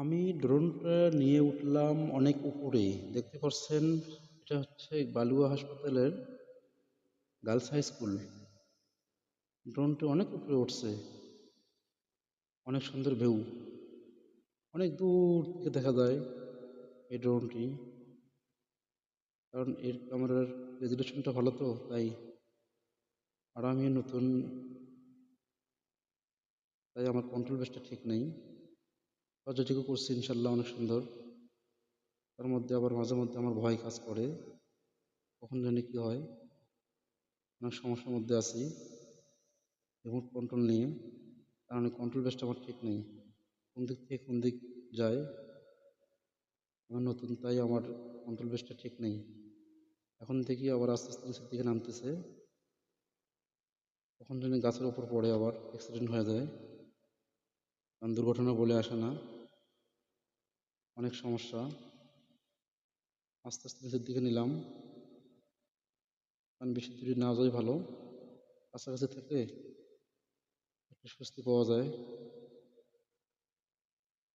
আমি ড্রোনটা নিয়ে উঠলাম অনেক উপরে। দেখতে পাচ্ছেন, এটা হচ্ছে বালুয়া হাসপাতালের গার্লস হাই স্কুল। ড্রোনটি অনেক উপরে উঠছে, অনেক সুন্দর ভিউ, অনেক দূর থেকে দেখা যায় এই ড্রোনটি। কারণ এর ক্যামেরার রেজুলেশনটা ভালো, তো তাই। আর আমি নতুন, তাই আমার কন্ট্রোল বেসটা ঠিক নেই। আর যেটুকু করছি ইনশাল্লাহ অনেক সুন্দর। তার মধ্যে আবার মাঝে মধ্যে আমার ভয় কাজ করে, কখন জানি কি হয়। অনেক সমস্যার মধ্যে আছি রিমোট কন্ট্রোল নিয়ে, কারণ কন্ট্রোল বেসটা আমার ঠিক নেই, কোন দিক থেকে কোন দিক যায়। আমার নতুন, তাই আমার কন্ট্রোল বেসটা ঠিক নেই। এখন থেকে আবার আস্তে আস্তে নিচের দিকে নামতেছে, কখন জানি গাছের ওপর পড়ে আবার অ্যাক্সিডেন্ট হয়ে যায়। কারণ দুর্ঘটনা বলে আসে না, অনেক সমস্যা। আস্তে আস্তে নিচের দিকে নিলাম, কারণ বেশি দূরে না যাওয়াই ভালো। কাছাকাছি থাকলে একটু স্বস্তি পাওয়া যায়।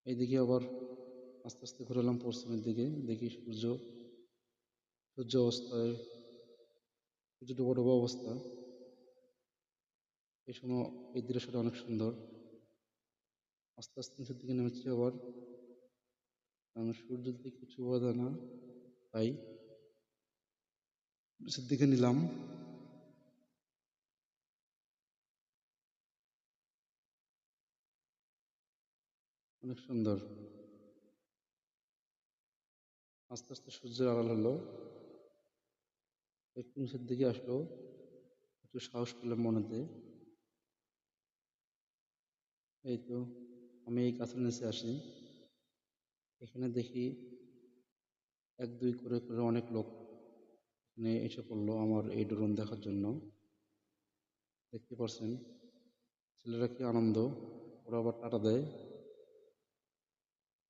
এইদিকে আবার আস্তে আস্তে ঘুরে এলাম পশ্চিমের দিকে, দেখি সূর্য অবস্থায়, সূর্য ডোবা ডোবা অবস্থা। এই সময় এই দৃশ্যটা অনেক সুন্দর। আস্তে আস্তে নিচের দিকে নেমেছি আবার, কারণ সূর্য যদি কিছু বোঝা যায় না, তাই নিচের দিকে নিলাম। অনেক সুন্দর। আস্তে আস্তে সূর্যের আড়াল হলো, একটু নিচের দিকে আসলো, একটু সাহস পেলাম মনেতে। এই তো, আমি এই গাছের নিচে আসি, এখানে দেখি এক দুই করে করে অনেক লোক এখানে এসে পড়লো আমার এই ড্রোন দেখার জন্য। দেখতে পাচ্ছেন ছেলেরা কি আনন্দ, ওরা আবার টাটা দেয়।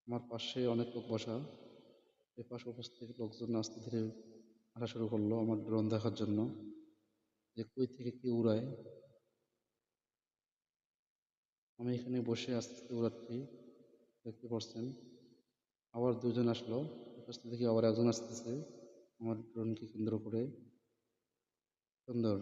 আমার পাশে অনেক লোক বসা, এই পাশে উপস্থিত লোকজন আস্তে ধীরে আসা শুরু করলো আমার ড্রোন দেখার জন্য, যে কই থেকে কি উড়ায়। আমি এখানে বসে আস্তে আস্তে উড়াচ্ছি, দেখতে পাচ্ছেন। আবার দুজন আসলো, পাশ থেকে আবার একজন আসতেছে আমার ড্রোনকে কেন্দ্র করে। সুন্দর।